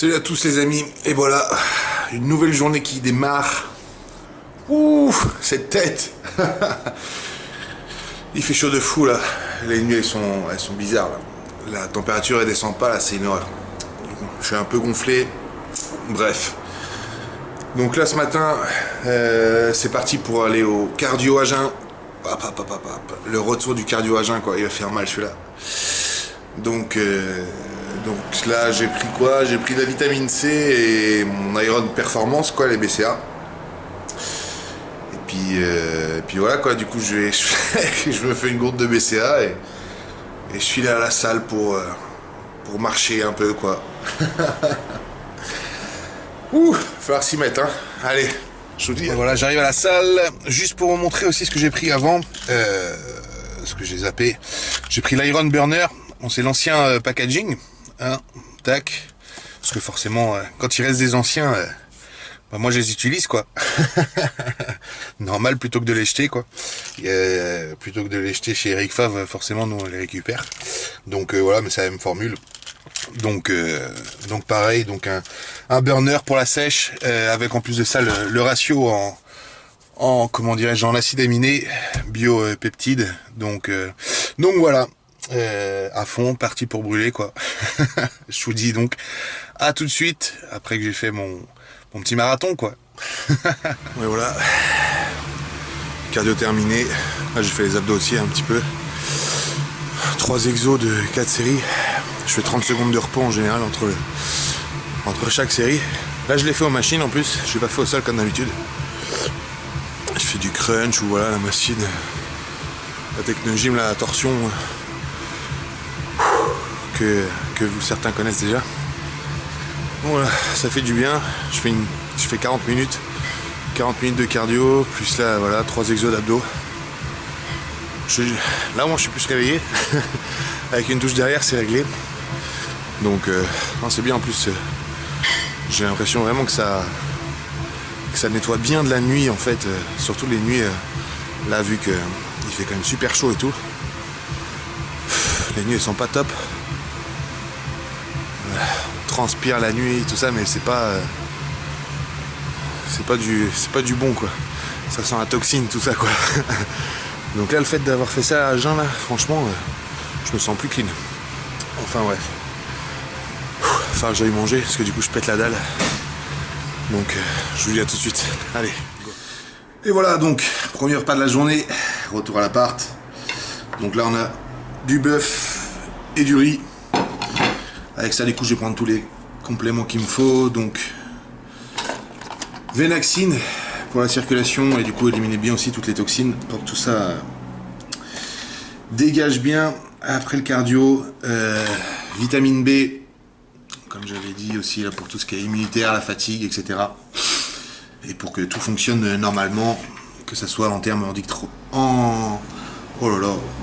Salut à tous les amis, et voilà, une nouvelle journée qui démarre. Ouh, cette tête. Il fait chaud de fou là, les nuits elles sont bizarres là. La température elle descend pas là, c'est une horreur. Je suis un peu gonflé, bref. Donc là ce matin, c'est parti pour aller au cardio à jeun. Le retour du cardio à jeun quoi, il va faire mal celui-là. Donc là j'ai pris quoi? J'ai pris de la vitamine C et mon Iron Performance quoi, les BCA. Et puis voilà quoi, du coup je me fais une gourde de BCA et je suis là à la salle pour marcher un peu quoi. Ouh, falloir s'y mettre hein. Allez, je vous dis. Voilà, j'arrive à la salle, juste pour vous montrer aussi ce que j'ai pris avant, ce que j'ai zappé. J'ai pris l'Iron Burner. Bon, c'est l'ancien packaging, hein, tac, parce que forcément, quand il reste des anciens, bah moi je les utilise quoi. Normal, plutôt que de les jeter quoi. Plutôt que de les jeter chez Eric Favre, forcément nous on les récupère. Donc voilà, mais c'est la même formule. Donc pareil, donc un burner pour la sèche, avec en plus de ça le ratio en comment dirais-je, en acide aminé, biopeptide. Donc voilà. À fond, parti pour brûler quoi. Je vous dis donc à tout de suite après que j'ai fait mon petit marathon quoi. Ouais, voilà, cardio terminé. Là j'ai fait les abdos aussi un petit peu. 3 exos de 4 séries. Je fais 30 secondes de repos en général entre chaque série. Là je l'ai fait aux machines en plus, je l'ai pas fait au sol comme d'habitude. Je fais du crunch ou voilà la machine, la technogym, la torsion que certains connaissent déjà. Voilà, ça fait du bien. Je fais 40 minutes de cardio, plus là voilà 3 exos d'abdos. Là moi je suis plus réveillé. Avec une douche derrière c'est réglé. Donc non, c'est bien en plus. J'ai l'impression vraiment que ça nettoie bien de la nuit en fait. Surtout les nuits là vu que il fait quand même super chaud et tout. Les nuits elles sont pas top. On transpire la nuit tout ça, mais c'est pas du bon quoi. Ça sent la toxine tout ça quoi. Donc là le fait d'avoir fait ça à jeun là, franchement je me sens plus clean. Enfin bref. Enfin que j'aille manger parce que du coup je pète la dalle. Donc je vous dis à tout de suite. Allez. Et voilà donc, premier repas de la journée, retour à l'appart. Donc là on a du bœuf et du riz. Avec ça, du coup, je vais prendre tous les compléments qu'il me faut. Donc, Venaxine pour la circulation et du coup éliminer bien aussi toutes les toxines pour que tout ça dégage bien après le cardio. Vitamine B, comme j'avais dit aussi là pour tout ce qui est immunitaire, la fatigue, etc. Et pour que tout fonctionne normalement, que ça soit en termes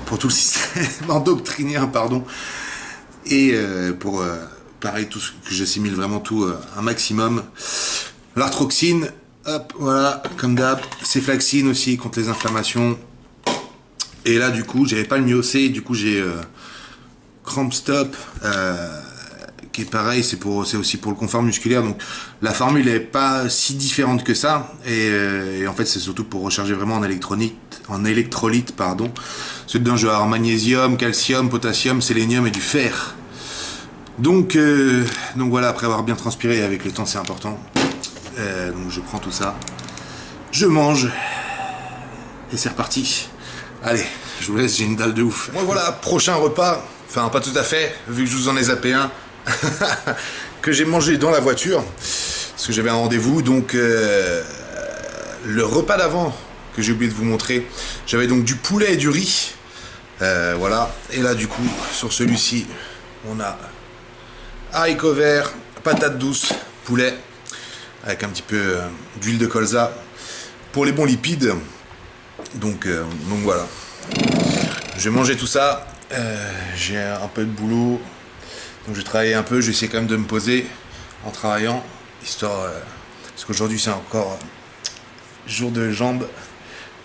pour tout le système endocrinien, pardon. Et pour pareil tout ce que j'assimile vraiment tout un maximum. L'arthroxine, hop, voilà, comme d'hab. Ceflaxine aussi contre les inflammations. Et là du coup j'avais pas le myocé, du coup j'ai Cramp Stop, qui est pareil, c'est aussi pour le confort musculaire. Donc la formule est pas si différente que ça. Et en fait c'est surtout pour recharger vraiment en électrolyte, pardon. Dedans je vais avoir magnésium, calcium, potassium, sélénium et du fer. Donc voilà, après avoir bien transpiré avec le temps c'est important. Donc je prends tout ça, je mange et c'est reparti. Allez, je vous laisse, j'ai une dalle de ouf. Bon voilà, prochain repas, enfin pas tout à fait, vu que je vous en ai zappé un, que j'ai mangé dans la voiture, parce que j'avais un rendez-vous. Donc le repas d'avant que j'ai oublié de vous montrer, j'avais donc du poulet et du riz. Voilà, et là du coup sur celui-ci on a haricots verts, patates douces, poulet avec un petit peu d'huile de colza pour les bons lipides. Donc voilà, je vais manger tout ça. J'ai un peu de boulot, donc je vais travailler un peu, je vais essayer quand même de me poser en travaillant, histoire parce qu'aujourd'hui c'est encore jour de jambes,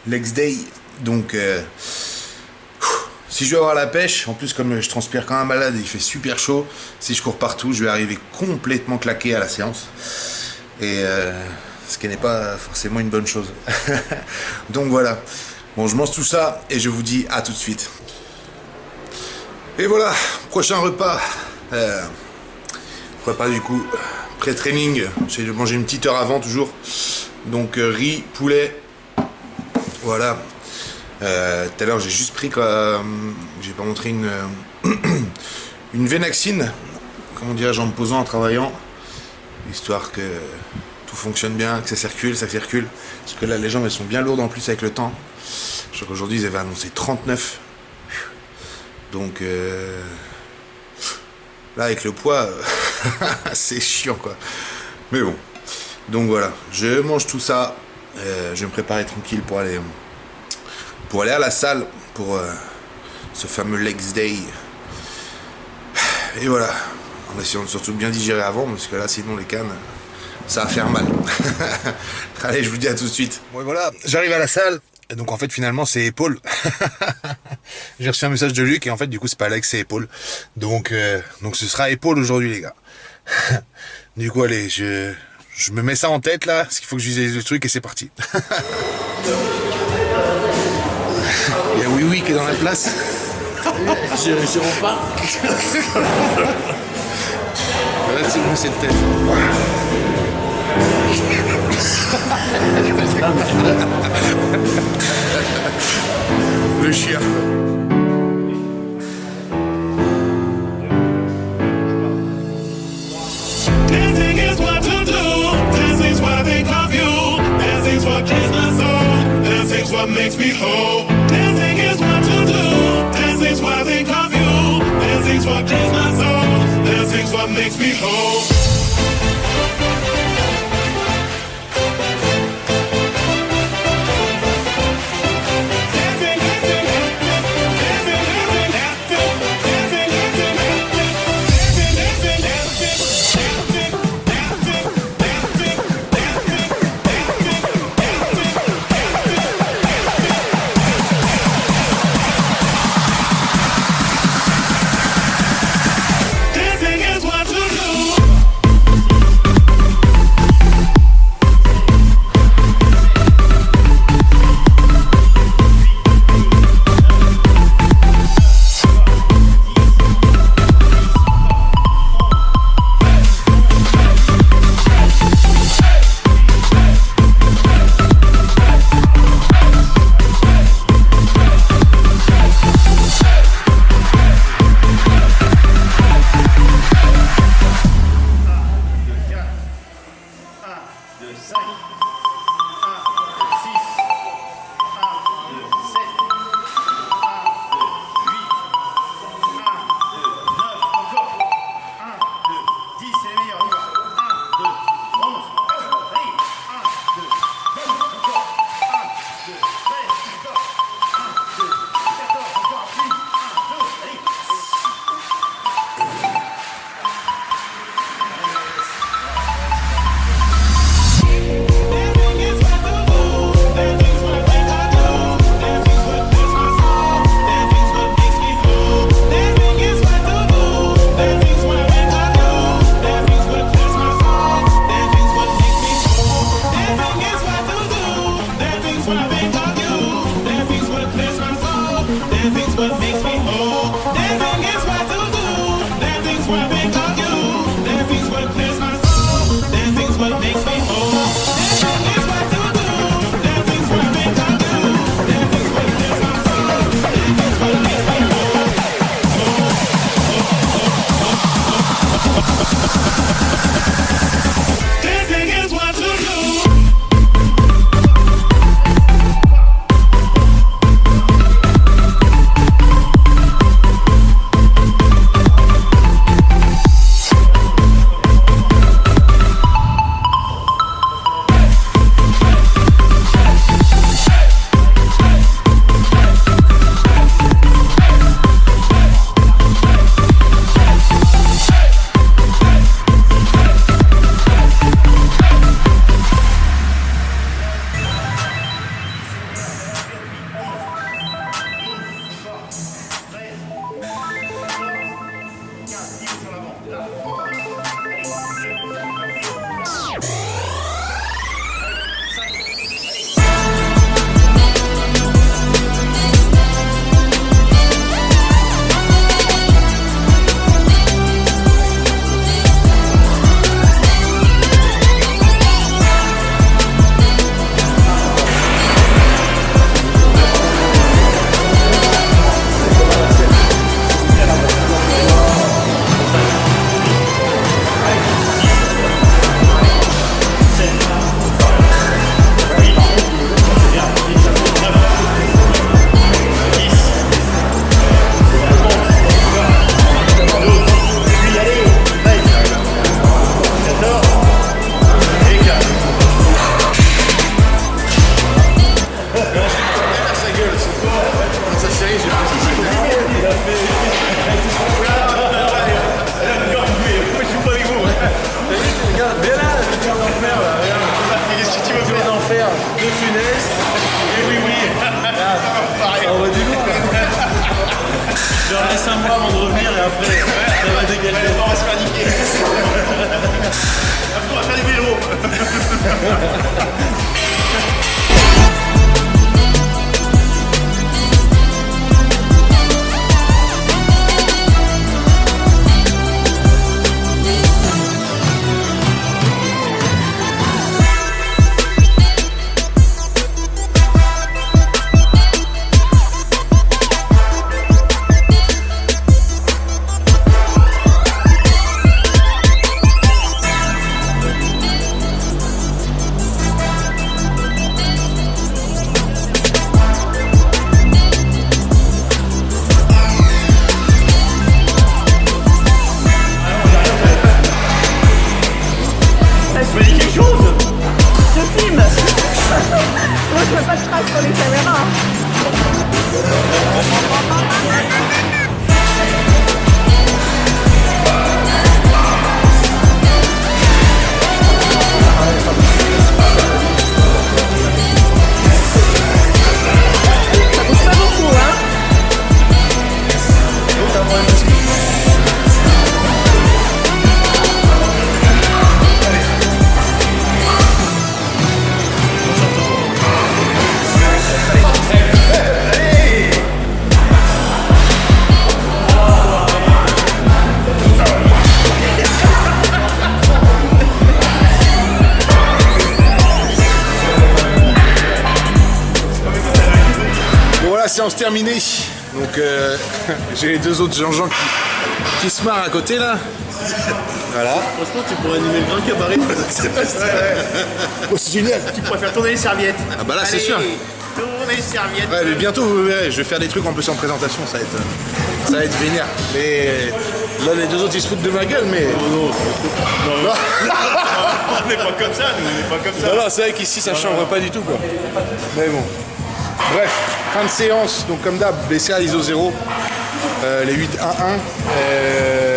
legs day, donc Si je vais avoir la pêche, en plus comme je transpire quand un malade et il fait super chaud, si je cours partout, je vais arriver complètement claqué à la séance. Et ce qui n'est pas forcément une bonne chose. Donc voilà. Bon, je mange tout ça et je vous dis à tout de suite. Et voilà, prochain repas. Repas du coup, pré-training. J'essaie de manger une petite heure avant toujours. Donc riz, poulet. Voilà. Tout à l'heure j'ai juste pris j'ai pas montré une Venaxine, comment dirais-je, en me posant, en travaillant, histoire que tout fonctionne bien, que ça circule. Parce que là les jambes elles sont bien lourdes en plus avec le temps. Je crois qu'aujourd'hui ils avaient annoncé 39. Donc là avec le poids, c'est chiant quoi. Mais bon. Donc voilà, je mange tout ça. Je vais me préparer tranquille pour aller à la salle pour ce fameux Legs Day. Et voilà, en essayant de surtout bien digérer avant, parce que là sinon les cannes, ça va faire mal. Allez, je vous dis à tout de suite. Bon et voilà, j'arrive à la salle, et donc en fait finalement c'est épaule. J'ai reçu un message de Luc et en fait du coup c'est pas Legs, c'est épaule. Donc ce sera épaule aujourd'hui les gars. Du coup allez, je me mets ça en tête là, parce qu'il faut que je visualise le truc et c'est parti. Il y a Oui qui est dans la place. Je repars. Là, c'est bon, c'est le tête. Le chien. Dancing is what to do. Dancing's what I think of you. Dancing's what keeps my soul. Dancing's what makes me whole. Dancing is what to do. Dancing's what I think of you. Dancing's what keeps my soul. Dancing's what makes me whole. Dancing is what to do. De Funès. Et oui, oui. On va du lourd. Je leur laisse un mois avant de revenir et après, ça va dégager. On va se faire niquer. Après, on va faire du vélo. Sur les caméras. Ça pousse pas beaucoup, hein. Séance terminée, donc j'ai les deux autres Jean-Jean qui se marrent à côté là. Voilà. Franchement, tu pourrais animer le grand cabaret. Oh, c'est génial. Tu pourrais faire tourner les serviettes. Ah bah là c'est sûr. Tourner les serviettes. Ouais, mais bientôt vous verrez, je vais faire des trucs en plus en présentation, ça va être vénère. Mais là les deux autres ils se foutent de ma gueule, mais. Non. On n'est pas comme ça, nous, on n'est pas comme ça. Non, c'est vrai qu'ici ça change pas du tout quoi. Mais bon. Bref, fin de séance, donc comme d'hab, BCA ISO 0, les 8-1-1,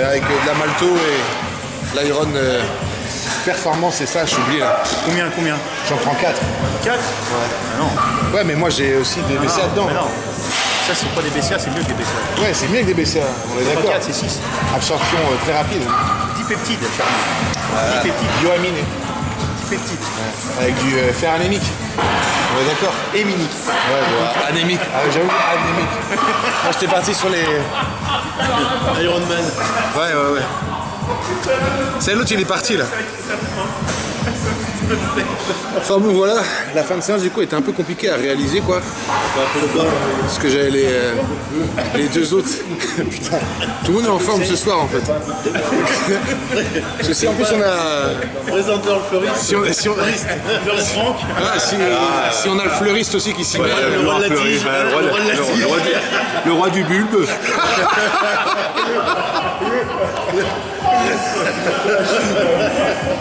avec de la Malto et l'Iron Performance, c'est ça, j'ai oublié là. Combien J'en prends 4. 4 Ouais. Ah non. Ouais, mais moi j'ai aussi des BCA dedans. Mais non. Ça, c'est pas des BCA, c'est mieux que des BCA. Ouais, c'est mieux que des BCA, on est d'accord. 4, c'est 6. Absorption très rapide. 10 peptides, Charlie. 10 peptides. Bioaminé. 10 peptides. Ouais. Avec du fer anémique. On est d'accord. Héminique. Ouais, voilà. Anémique. Ah, j'avoue, anémique. Moi, j'étais parti sur les. Iron Man. Ouais. C'est l'autre, il est parti là. Enfin bon, voilà. La fin de séance, du coup, était un peu compliquée à réaliser quoi. Parce que j'avais les deux autres. Putain, tout le monde est en forme ce soir en fait. Je sais, en plus, on a. Présenteur le fleuriste. Si on... Fleuriste Franck. Ah, si on a le fleuriste aussi qui s'y met. Le roi de la tige. Le roi du bulbe.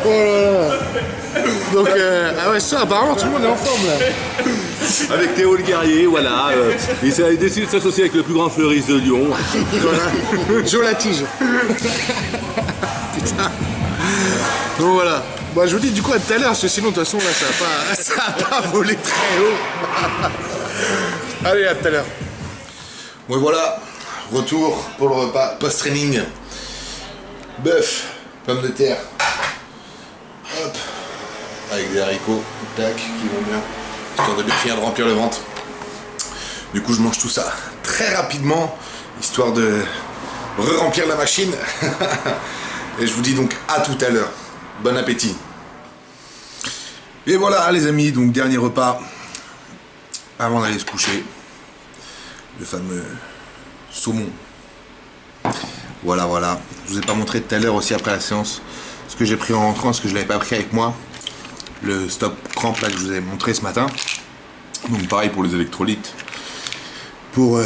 Oh là là. Donc, ah ouais, ça, apparemment, tout le monde est en forme là. Avec Théo le guerrier, voilà. Il a décidé de s'associer avec le plus grand fleuriste de Lyon. Voilà. Joe la tige. Putain. Donc voilà. Bon, je vous dis du coup à tout à l'heure, parce que sinon, de toute façon, là, ça va pas voler très haut. Allez, à tout à l'heure. Bon, voilà. Retour pour le repas post-training. Bœuf, pommes de terre. Hop. Avec des haricots, tac, qui vont bien. Histoire de bien finir de remplir le ventre. Du coup, je mange tout ça très rapidement, histoire de re-remplir la machine. Et je vous dis donc à tout à l'heure. Bon appétit. Et voilà les amis, donc dernier repas avant d'aller se coucher. Le fameux saumon. Voilà. Je vous ai pas montré tout à l'heure aussi après la séance ce que j'ai pris en rentrant, ce que je l'avais pas pris avec moi. Le stop cramp là que je vous ai montré ce matin. Donc pareil pour les électrolytes. Pour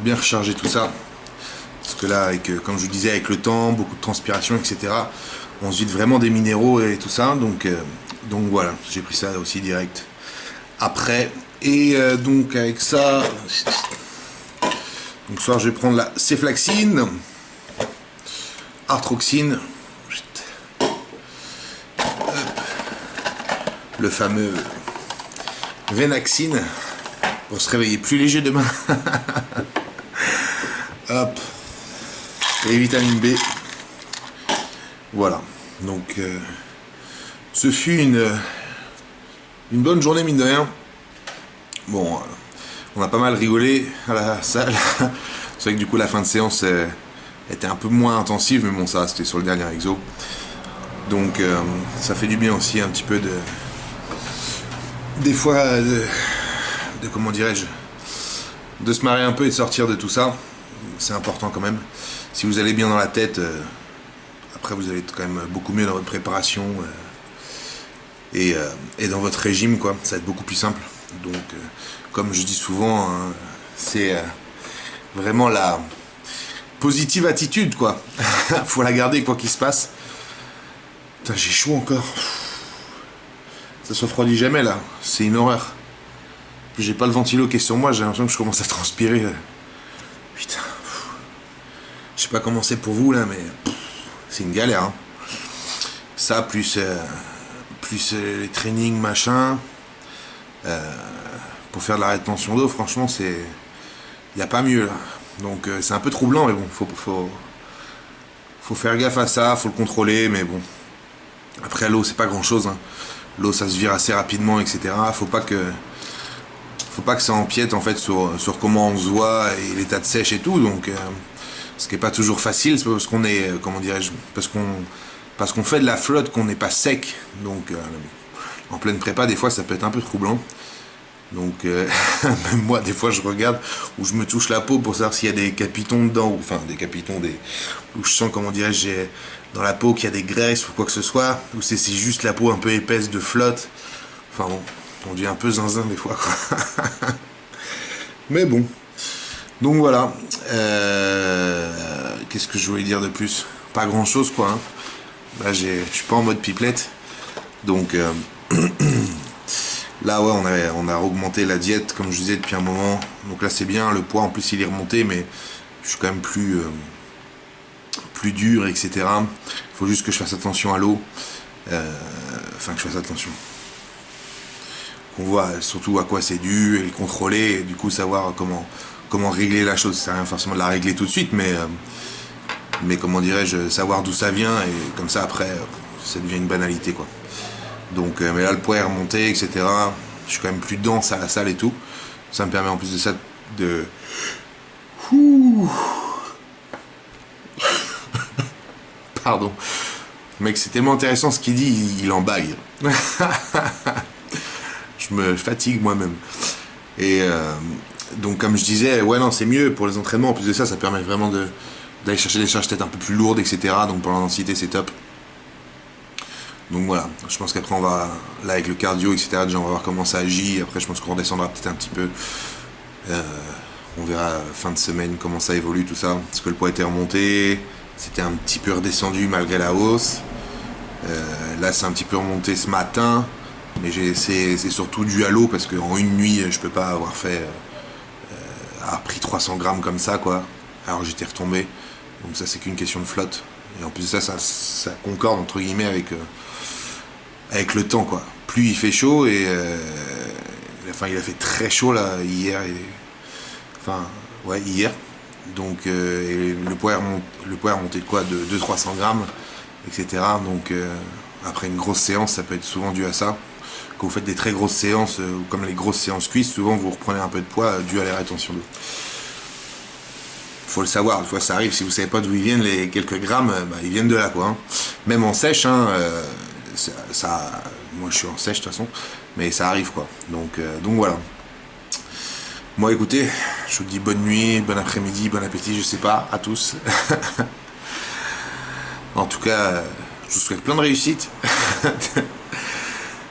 bien recharger tout ça. Parce que là, avec, comme je vous disais, avec le temps, beaucoup de transpiration, etc. On se vide vraiment des minéraux et tout ça. Donc voilà, j'ai pris ça aussi direct après. Et donc avec ça, donc ce soir je vais prendre la céflaxine, artroxine, le fameux Venaxine pour se réveiller plus léger demain. Hop. Et vitamine B. Voilà. Donc, ce fut une bonne journée, mine de rien. Bon, on a pas mal rigolé à la salle. C'est vrai que du coup, la fin de séance était un peu moins intensive, mais bon, ça, c'était sur le dernier exo. Donc, ça fait du bien aussi, un petit peu des fois, comment dirais-je, de se marrer un peu et de sortir de tout ça. C'est important quand même. Si vous allez bien dans la tête, après vous allez quand même beaucoup mieux dans votre préparation et dans votre régime, quoi. Ça va être beaucoup plus simple. Donc, comme je dis souvent, hein, c'est vraiment la positive attitude, quoi. Faut la garder quoi qu'il se passe. Putain, j'ai chaud encore. Ça se refroidit jamais là. C'est une horreur. Puis j'ai pas le ventilo qui est sur moi, j'ai l'impression que je commence à transpirer. Putain. Je sais pas comment c'est pour vous là, mais c'est une galère. Hein. Ça, plus les trainings, machin. Pour faire de la rétention d'eau, franchement, c'est. Y a pas mieux là. Donc c'est un peu troublant, mais bon, faut faire gaffe à ça, faut le contrôler, mais bon. Après l'eau, c'est pas grand chose. Hein. L'eau, ça se vire assez rapidement, etc. Faut pas que ça empiète en fait sur comment on se voit et l'état de sèche et tout. Donc ce qui est pas toujours facile, c'est parce qu'on est, comment dirais-je, parce qu'on fait de la flotte qu'on n'est pas sec. Donc en pleine prépa, des fois, ça peut être un peu troublant. Donc même moi, des fois, je regarde où je me touche la peau pour savoir s'il y a des capitons dedans, ou enfin des capitons, où je sens, comment dirais-je, j'ai dans la peau qu'il y a des graisses ou quoi que ce soit, ou c'est juste la peau un peu épaisse de flotte. Enfin bon, on devient un peu zinzin des fois, quoi. Mais bon. Donc voilà. Qu'est-ce que je voulais dire de plus? Pas grand chose, quoi. Hein. Là, je suis pas en mode pipelette. Donc là, ouais, on a augmenté la diète, comme je disais, depuis un moment. Donc là, c'est bien. Le poids, en plus, il est remonté, mais je suis quand même plus dur, etc. Il faut juste que je fasse attention à l'eau. Enfin, que je fasse attention. Qu'on voit surtout à quoi c'est dû et le contrôler, et du coup savoir comment régler la chose. C'est rien forcément de la régler tout de suite, mais comment dirais-je, savoir d'où ça vient, et comme ça après, ça devient une banalité, quoi. Donc, mais là, le poids est remonté, etc. Je suis quand même plus dense à la salle et tout. Ça me permet en plus de ça de... Pardon. Mec, c'est tellement intéressant ce qu'il dit, il en baille. Je me fatigue moi-même. Et donc, comme je disais, ouais, non, c'est mieux pour les entraînements. En plus de ça, ça permet vraiment d'aller chercher des charges peut-être un peu plus lourdes, etc. Donc, pour l'intensité, c'est top. Donc voilà, je pense qu'après on va, là avec le cardio, etc., déjà on va voir comment ça agit. Après je pense qu'on redescendra peut-être un petit peu. On verra fin de semaine comment ça évolue, tout ça. Parce que le poids était remonté, c'était un petit peu redescendu malgré la hausse. Là c'est un petit peu remonté ce matin, mais c'est surtout dû à l'eau, parce qu'en une nuit je peux pas avoir avoir pris 300 grammes comme ça, quoi. Alors j'étais retombé, donc ça c'est qu'une question de flotte. Et en plus de ça concorde entre guillemets avec le temps, quoi. Plus il fait chaud, et enfin il a fait très chaud là hier, hier. Donc et le poids est remonté de quoi, de 200-300 grammes, etc. Donc après une grosse séance, ça peut être souvent dû à ça. Quand vous faites des très grosses séances, comme les grosses séances cuisses, souvent vous reprenez un peu de poids dû à la rétention d'eau. Faut le savoir, des fois ça arrive, si vous savez pas d'où ils viennent les quelques grammes, ils viennent de là, quoi. Hein. Même en sèche, hein, moi je suis en sèche de toute façon, mais ça arrive, quoi. Donc voilà. Moi écoutez, je vous dis bonne nuit, bon après-midi, bon appétit, je sais pas, à tous. En tout cas, je vous souhaite plein de réussite.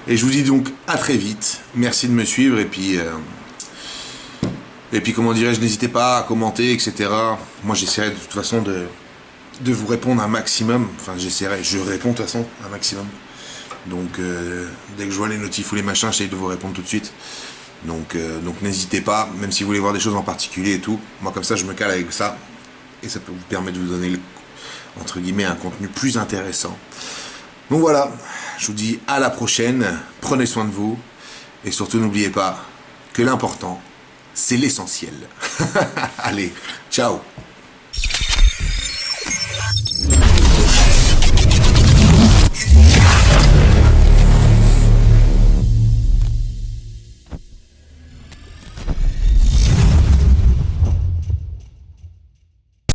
Et je vous dis donc à très vite. Merci de me suivre, et puis comment dirais-je, n'hésitez pas à commenter, etc. Moi j'essaierai de toute façon de vous répondre un maximum. Enfin je réponds de toute façon un maximum. Donc dès que je vois les notifs ou les machins, j'essaie de vous répondre tout de suite. Donc n'hésitez pas, même si vous voulez voir des choses en particulier et tout. Moi comme ça je me cale avec ça. Et ça peut vous permettre de vous donner, entre guillemets, un contenu plus intéressant. Donc voilà, je vous dis à la prochaine, prenez soin de vous, et surtout n'oubliez pas que l'important, c'est l'essentiel. Allez, ciao.